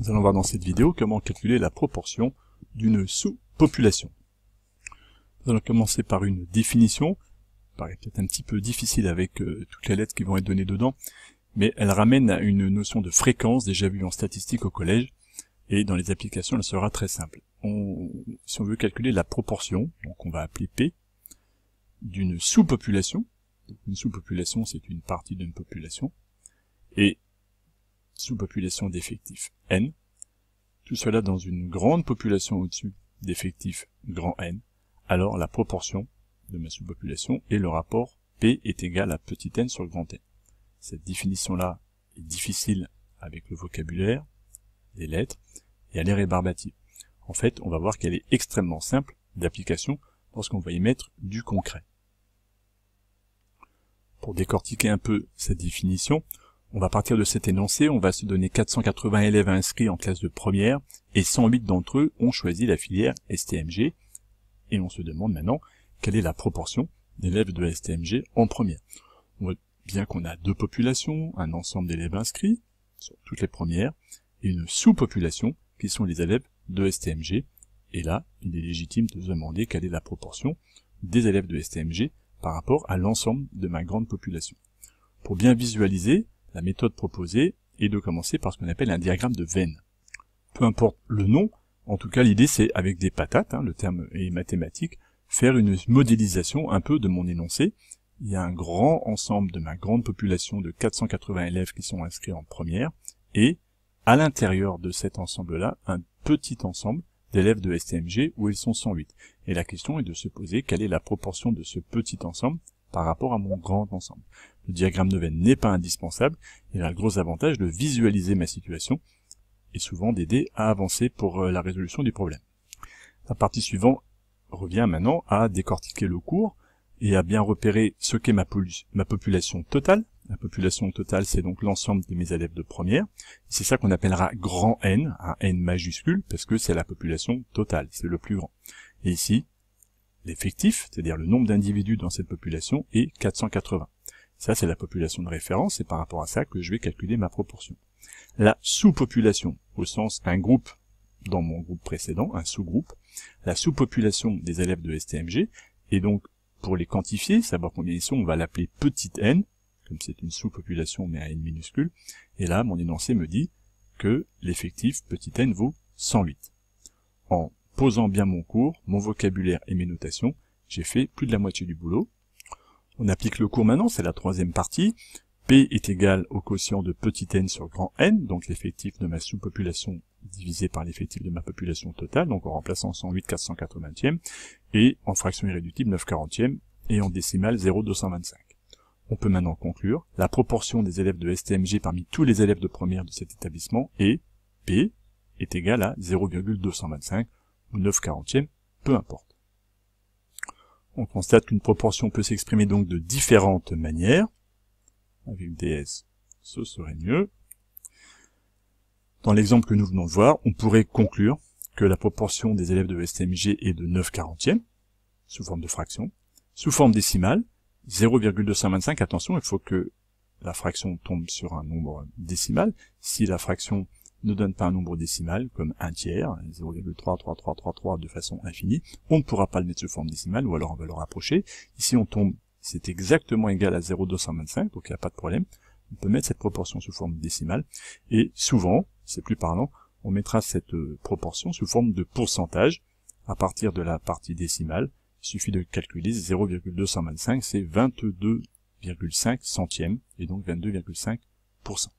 Nous allons voir dans cette vidéo comment calculer la proportion d'une sous-population. Nous allons commencer par une définition, qui paraît peut-être un petit peu difficile avec toutes les lettres qui vont être données dedans, mais elle ramène à une notion de fréquence déjà vue en statistique au collège, et dans les applications elle sera très simple. Si on veut calculer la proportion, donc on va appeler P, d'une sous-population, une sous-population c'est une partie d'une population, et sous-population d'effectifs N, tout cela dans une grande population au-dessus d'effectifs grand N, alors la proportion de ma sous-population et le rapport P est égal à petit n sur grand N. Cette définition-là est difficile avec le vocabulaire, les lettres, et elle est rébarbative. En fait, on va voir qu'elle est extrêmement simple d'application lorsqu'on va y mettre du concret. Pour décortiquer un peu cette définition, on va partir de cet énoncé, on va se donner 480 élèves inscrits en classe de première, et 108 d'entre eux ont choisi la filière STMG, et on se demande maintenant quelle est la proportion d'élèves de STMG en première. On voit bien qu'on a deux populations, un ensemble d'élèves inscrits sur toutes les premières, et une sous-population qui sont les élèves de STMG, et là, il est légitime de se demander quelle est la proportion des élèves de STMG par rapport à l'ensemble de ma grande population. Pour bien visualiser, la méthode proposée est de commencer par ce qu'on appelle un diagramme de Venn. Peu importe le nom, en tout cas l'idée c'est avec des patates, le terme est mathématique, faire une modélisation un peu de mon énoncé. Il y a un grand ensemble de ma grande population de 480 élèves qui sont inscrits en première, et à l'intérieur de cet ensemble-là, un petit ensemble d'élèves de STMG où ils sont 108. Et la question est de se poser quelle est la proportion de ce petit ensemble par rapport à mon grand ensemble. Le diagramme de Venn n'est pas indispensable, il a le gros avantage de visualiser ma situation et souvent d'aider à avancer pour la résolution du problème. La partie suivante revient maintenant à décortiquer le cours et à bien repérer ce qu'est ma population totale. La population totale, c'est donc l'ensemble de mes élèves de première. C'est ça qu'on appellera grand N, un N majuscule, parce que c'est la population totale, c'est le plus grand. Et ici, l'effectif, c'est-à-dire le nombre d'individus dans cette population, est 480. Ça, c'est la population de référence, c'est par rapport à ça que je vais calculer ma proportion. La sous-population, au sens un groupe dans mon groupe précédent, un sous-groupe, la sous-population des élèves de STMG, et donc pour les quantifier, savoir combien ils sont, on va l'appeler petit n, comme c'est une sous-population mais à n minuscule, et là mon énoncé me dit que l'effectif petit n vaut 108. En posant bien mon cours, mon vocabulaire et mes notations, j'ai fait plus de la moitié du boulot. On applique le cours maintenant, c'est la troisième partie. P est égal au quotient de petit n sur grand N, donc l'effectif de ma sous-population divisé par l'effectif de ma population totale, donc en remplaçant 108 480e, et en fraction irréductible 9/40e, et en décimale 0,225. On peut maintenant conclure, la proportion des élèves de STMG parmi tous les élèves de première de cet établissement est P est égal à 0,225 ou 9/40e, peu importe. On constate qu'une proportion peut s'exprimer donc de différentes manières. Avec DS, ce serait mieux. Dans l'exemple que nous venons de voir, on pourrait conclure que la proportion des élèves de STMG est de 9/40e, sous forme de fraction. Sous forme décimale, 0,225, attention, il faut que la fraction tombe sur un nombre décimal. Si la fraction ne donne pas un nombre décimal, comme un tiers, 0,33333 de façon infinie, on ne pourra pas le mettre sous forme décimale, ou alors on va le rapprocher. Ici on tombe, c'est exactement égal à 0,225, donc il n'y a pas de problème. On peut mettre cette proportion sous forme décimale, et souvent, c'est plus parlant, on mettra cette proportion sous forme de pourcentage, à partir de la partie décimale. Il suffit de calculer 0,225, c'est 22,5 centièmes, et donc 22,5%.